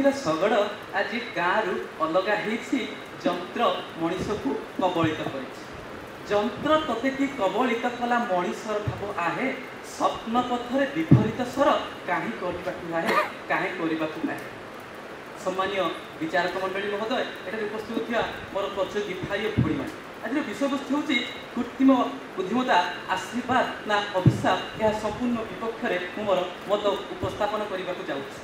କୁକୁରର ଶଗଡ଼ ଆଜି ଗାଁରୁ ଅଲଗା ହେଇଛି, ଯନ୍ତ୍ର ମଣିଷକୁ କବଳିତ କରିଛି। ଯନ୍ତ୍ର ତତେ କି କବଳିତ କଲା ମଣିଷର ଭାବ ଆହେ, ସ୍ୱପ୍ନ ପଥରେ ବିପରୀତ ସ୍ୱର କାହିଁ କରିବାକୁ ଆହେ, କାହିଁ କରିବାକୁ ଆହେ। ସମ୍ମାନୀୟ ବିଚାରକ ମଣ୍ଡଳୀ ମହୋଦୟ, ଏଠାରେ ଉପସ୍ଥିତ ଥିବା ମୋର ପ୍ରତିଯୋଗୀ ଭାଇ ଓ ଭଉଣୀମାନେ, ଆଜିର ବିଷୟବସ୍ତୁ ହେଉଛି କୃତ୍ରିମ ବୁଦ୍ଧିମତ୍ତା ଆଶୀର୍ବାଦ ନା ଅଭିଶାପ। ଏହା ସମ୍ପୂର୍ଣ୍ଣ ବିପକ୍ଷରେ ମୁଁ ମୋର ମତ ଉପସ୍ଥାପନ କରିବାକୁ ଯାଉଛି।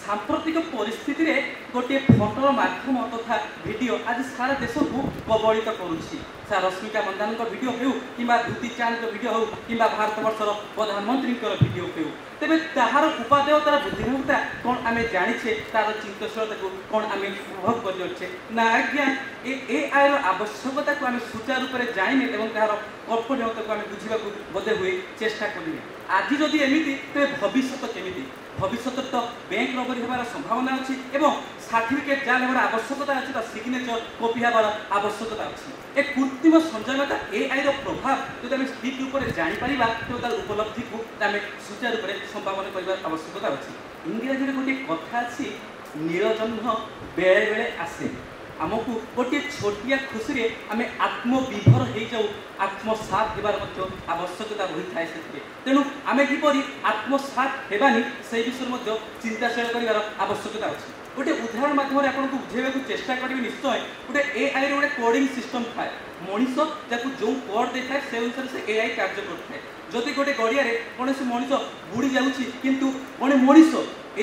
ସାମ୍ପ୍ରତିକ ପରିସ୍ଥିତିରେ ଗୋଟିଏ ଫଟୋର ମାଧ୍ୟମ ତଥା ଭିଡ଼ିଓ ଆଜି ସାରା ଦେଶକୁ କବଳିତ କରୁଛି। ସାର୍ ରଶ୍ମିକା ମନ୍ଦାନଙ୍କ ଭିଡ଼ିଓ ହେଉ କିମ୍ବା ଧୁତି ଚାନ୍ଦଙ୍କ ଭିଡ଼ିଓ ହେଉ କିମ୍ବା ଭାରତବର୍ଷର ପ୍ରଧାନମନ୍ତ୍ରୀଙ୍କର ଭିଡ଼ିଓ ହେଉ, ତେବେ ତାହାର ଉପାଦେୟ ତାର ବୁଦ୍ଧିମତ୍ତା କ'ଣ ଆମେ ଜାଣିଛେ, ତାର ଚିନ୍ତନଶୀଳତାକୁ କ'ଣ ଆମେ ଉପଭୋଗ କରିଅଛେ? ନା ଆଜ୍ଞା, ଏଆଇର ଆବଶ୍ୟକତାକୁ ଆମେ ସୁଚାରୁ ରୂପରେ ଜାଣିନେ ଏବଂ ତାହାର କଳ୍ପନୀୟତାକୁ ଆମେ ବୁଝିବାକୁ ବୋଧେ ହୁଏ ଚେଷ୍ଟା କରିବେ। ଆଜି ଯଦି ଏମିତି, ତେବେ ଭବିଷ୍ୟତ କେମିତି? ଭବିଷ୍ୟତରେ ତ ବ୍ୟାଙ୍କ ରବରି ହେବାର ସମ୍ଭାବନା ଅଛି ଏବଂ ସାର୍ଟିଫିକେଟ୍ ଜାଲ୍ ହେବାର ଆବଶ୍ୟକତା ଅଛି, ବା ସିଗ୍ନେଚର କପି ହେବାର ଆବଶ୍ୟକତା ଅଛି। ଏ କୃତ୍ରିମ ସଂଯୋଗତା ଏଆଇର ପ୍ରଭାବ ଯଦି ଆମେ ଠିକ୍ ରୂପରେ ଜାଣିପାରିବା, ତେବେ ତାର ଉପଲବ୍ଧିକୁ ଆମେ ସୁଚାରୁ ରୂପରେ ସମ୍ପାଦନ କରିବାର ଆବଶ୍ୟକତା ଅଛି। ଇଂରାଜୀରେ ଗୋଟିଏ କଥା ଅଛି, ନୀଳଜହ୍ନ ବେଳେ ବେଳେ ଆସେ। ଆମକୁ ଗୋଟିଏ ଛୋଟିଆ ଖୁସିରେ ଆମେ ଆତ୍ମବିଭୋର ହେଇଯାଉ, ଆତ୍ମସାତ ହେବାର ମଧ୍ୟ ଆବଶ୍ୟକତା ରହିଥାଏ ସେଥିରେ। ତେଣୁ ଆମେ କିପରି ଆତ୍ମସାତ ହେବାନି, ସେହି ବିଷୟରେ ମଧ୍ୟ ଚିନ୍ତାଶୀଳ କରିବାର ଆବଶ୍ୟକତା ଅଛି। ଗୋଟେ ଉଦାହରଣ ମାଧ୍ୟମରେ ଆପଣଙ୍କୁ ବୁଝାଇବାକୁ ଚେଷ୍ଟା କରିବି ନିଶ୍ଚୟ। ଗୋଟେ ଏଆଇର ଗୋଟେ କୋଡ଼ିଂ ସିଷ୍ଟମ୍ ଥାଏ। ମଣିଷ ଯାକୁ ଯେଉଁ କୋଡ଼ ଦେଇଥାଏ ସେ ଅନୁସାରେ ସେ ଏଆଇ କାର୍ଯ୍ୟ କରିଥାଏ। ଯଦି ଗୋଟେ ଗଡ଼ିଆରେ କୌଣସି ମଣିଷ ବୁଡ଼ି ଯାଉଛି, କିନ୍ତୁ ଜଣେ ମଣିଷ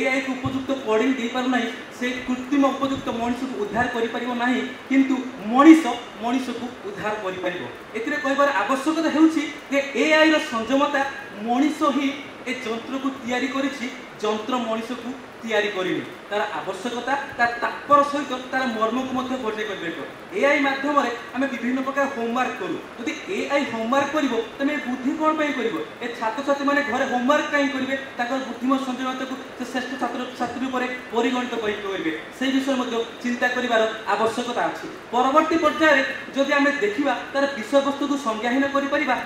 ଏଆଇକୁ ଉପଯୁକ୍ତ କୋଡ଼ିଂ ଦେଇପାରୁନାହିଁ, ସେ କୃତ୍ରିମ ଉପଯୁକ୍ତ ମଣିଷକୁ ଉଦ୍ଧାର କରିପାରିବ ନାହିଁ, କିନ୍ତୁ ମଣିଷ ମଣିଷକୁ ଉଦ୍ଧାର କରିପାରିବ। ଏଥିରେ କହିବାର ଆବଶ୍ୟକତା ହେଉଛି ଯେ ଏଆଇର ସଂଯମତା ମଣିଷ ହିଁ ଏ ଯନ୍ତ୍ରକୁ ତିଆରି କରିଛି, ଯନ୍ତ୍ର ମଣିଷକୁ ତିଆରି କରିନି। ତାର ଆବଶ୍ୟକତା ତାର ତାତ୍ପର ସହିତ ତାର ମର୍ମକୁ ମଧ୍ୟ ବଜାୟ କରିପାରିବ। ଏଆଇ ମାଧ୍ୟମରେ ଆମେ ବିଭିନ୍ନ ପ୍ରକାର ହୋମୱାର୍କ କରୁ। ଯଦି ଏଆଇ ହୋମୱାର୍କ କରିବ, ତେବେ ବୁଦ୍ଧି କ'ଣ ପାଇଁ କରିବ? ଏ ଛାତ୍ରଛାତ୍ରୀମାନେ ଘରେ ହୋମୱାର୍କ କାହିଁ କରିବେ? ତାଙ୍କର ବୁଦ୍ଧିମତ ସଂଯମତାକୁ ସେ ଶ୍ରେଷ୍ଠ ଛାତ୍ରଛାତ୍ରୀ ଉପରେ ପରିଗଣିତ କରିବେ। ସେହି ବିଷୟରେ ମଧ୍ୟ ଚିନ୍ତା କରିବାର ଆବଶ୍ୟକତା ଅଛି। ପରବର୍ତ୍ତୀ ପର୍ଯ୍ୟାୟରେ ଯଦି ଆମେ ଦେଖିବା, ତାର ବିଷୟବସ୍ତୁକୁ ସଂଜ୍ଞାହୀନ କରିପାରିବା,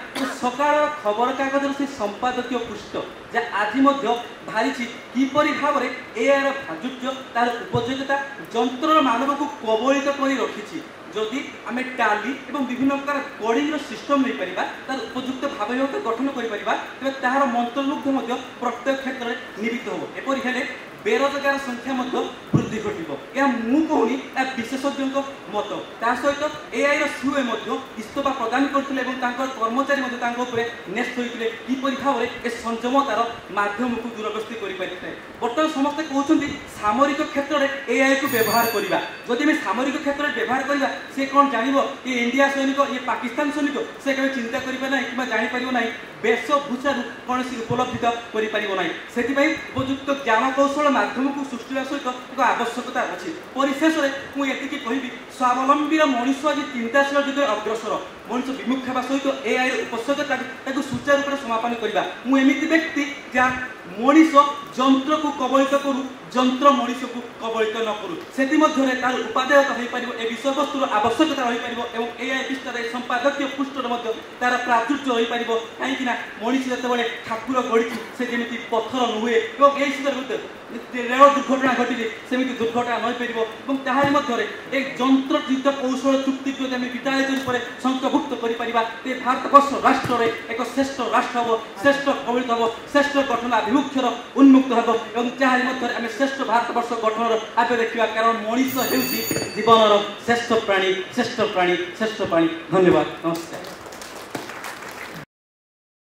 ସକାଳର ଖବରକାଗଜର ସେ ସମ୍ପାଦକୀୟ ପୃଷ୍ଠ ଯାହା ଆଜି ମଧ୍ୟ ବାହାରିଛି, କିପରି ଭାବରେ ଏଆଇର ପ୍ରାଚୁର୍ଯ୍ୟ, ତାର ଉପଯୋଗିତା ଯନ୍ତ୍ରର ମାନବକୁ କବଳିତ କରି ରଖିଛି। ଯଦି ଆମେ ଟାଲି ଏବଂ ବିଭିନ୍ନ ପ୍ରକାର କୋଡ଼ିଂର ସିଷ୍ଟମ୍ ନେଇପାରିବା, ତାର ଉପଯୁକ୍ତ ଭାବେ ଗଠନ କରିପାରିବା, ତେବେ ତାହାର ମନ୍ତ୍ରମୁଗ୍ଧ ମଧ୍ୟ ପ୍ରତ୍ୟେକ କ୍ଷେତ୍ରରେ ନିବିତ ହେବ। ଏପରି ହେଲେ ବେରୋଜଗାର ସଂଖ୍ୟା ମଧ୍ୟ ବୃଦ୍ଧି ଘଟିବ। ଏହା ମୁଁ କହୁନି, ଏହା ବିଶେଷଜ୍ଞଙ୍କ ମତ। ତା ସହିତ ଏଆଇର ସିଓ ମଧ୍ୟ ଇସ୍ତଫା ପ୍ରଦାନ କରିଥିଲେ ଏବଂ ତାଙ୍କର କର୍ମଚାରୀ ମଧ୍ୟ ତାଙ୍କ ଉପରେ ନ୍ୟସ୍ତ ହୋଇଥିଲେ, କିପରି ଭାବରେ ଏ ସଂଯମତାର ମାଧ୍ୟମକୁ ଦୂରଗସ୍ତି କରିପାରିଥାଏ। ବର୍ତ୍ତମାନ ସମସ୍ତେ କହୁଛନ୍ତି ସାମରିକ କ୍ଷେତ୍ରରେ ଏଆଇକୁ ବ୍ୟବହାର କରିବା। ଯଦି ଆମେ ସାମରିକ କ୍ଷେତ୍ରରେ ବ୍ୟବହାର କରିବା, ସେ କ'ଣ ଜାଣିବ ଏ ଇଣ୍ଡିଆ ସୈନିକ, ଏ ପାକିସ୍ତାନ ସୈନିକ? ସେ କେବେ ଚିନ୍ତା କରିବେ ନାହିଁ କିମ୍ବା ଜାଣିପାରିବ ନାହିଁ, ବେଶଭୂଷାରୁ କୌଣସି ଉପଲବ୍ଧିତ କରିପାରିବ ନାହିଁ। ସେଥିପାଇଁ ଉପଯୁକ୍ତ ଜ୍ଞାନ କୌଶଳ ମାଧ୍ୟମକୁ ସୃଷ୍ଟି ହେବା ସହିତ ଏକ ଆବଶ୍ୟକତା ଅଛି। ପରିଶେଷରେ ମୁଁ ଏତିକି କହିବି, ସ୍ୱାବଲମ୍ବୀର ମଣିଷ ଆଜି ଚିନ୍ତାଶୀଳ ଯୁଗରେ ଅଗ୍ରସର। ମଣିଷ ବିମୁଖ ହେବା ସହିତ ଏଆଇର ଉପଯୋଗତାକୁ ତାକୁ ସୁଚାରୁ ରୂପରେ ସମାପନ କରିବା। ମୁଁ ଏମିତି ବ୍ୟକ୍ତି ଯାହା ମଣିଷ ଯନ୍ତ୍ରକୁ କବଳିତ କରୁ, ଯନ୍ତ୍ର ମଣିଷକୁ କବଳିତ ନ କରୁ। ସେଥିମଧ୍ୟରେ ତାର ଉପାଦେୟତା ହୋଇପାରିବ, ଏ ବିଷୟବସ୍ତୁର ଆବଶ୍ୟକତା ରହିପାରିବ ଏବଂ ଏଆଇ ପୃଷ୍ଠରେ ସମ୍ପାଦକୀୟ ପୃଷ୍ଠରେ ମଧ୍ୟ ତାର ପ୍ରାଚୁର୍ଯ୍ୟ ରହିପାରିବ। କାହିଁକିନା ମଣିଷ ଯେତେବେଳେ ଠାକୁର ଗଢ଼ିଛି, ସେ ଯେମିତି ପଥର ନୁହେଁ ଏବଂ ଏହି ସୁନ୍ଦର ମଧ୍ୟ ରେଳ ଦୁର୍ଘଟଣା ଘଟିଲେ ସେମିତି ଦୁର୍ଘଟଣା ହୋଇପାରିବ ଏବଂ ତାହାରି ମଧ୍ୟରେ ଏ ଯନ୍ତ୍ରଚିତ କୌଶଳ ଚୁକ୍ତିକୁ ଯଦି ଆମେ ବିତାଡ଼ିତ ରୂପରେ ସଂଖ୍ୟାଭୁକ୍ତ କରିପାରିବା, ଏ ଭାରତବର୍ଷ ରାଷ୍ଟ୍ରରେ ଏକ ଶ୍ରେଷ୍ଠ ରାଷ୍ଟ୍ର ହେବ, ଶ୍ରେଷ୍ଠ କବଳିତ ହେବ, ଶ୍ରେଷ୍ଠ ଗଠନାଭିମୁଖ୍ୟର ଉନ୍ମୁକ୍ତ ହେବ ଏବଂ ଯାହାରି ମଧ୍ୟରେ ଆମେ ଶ୍ରେଷ୍ଠ ଭାରତବର୍ଷ ଗଠନର ଆବେ ଦେଖିବା। କାରଣ ମଣିଷ ହେଉଛି ଜୀବନର ଶ୍ରେଷ୍ଠ ପ୍ରାଣୀ, ଶ୍ରେଷ୍ଠ ପ୍ରାଣୀ, ଶ୍ରେଷ୍ଠ ପ୍ରାଣୀ। ଧନ୍ୟବାଦ, ନମସ୍କାର।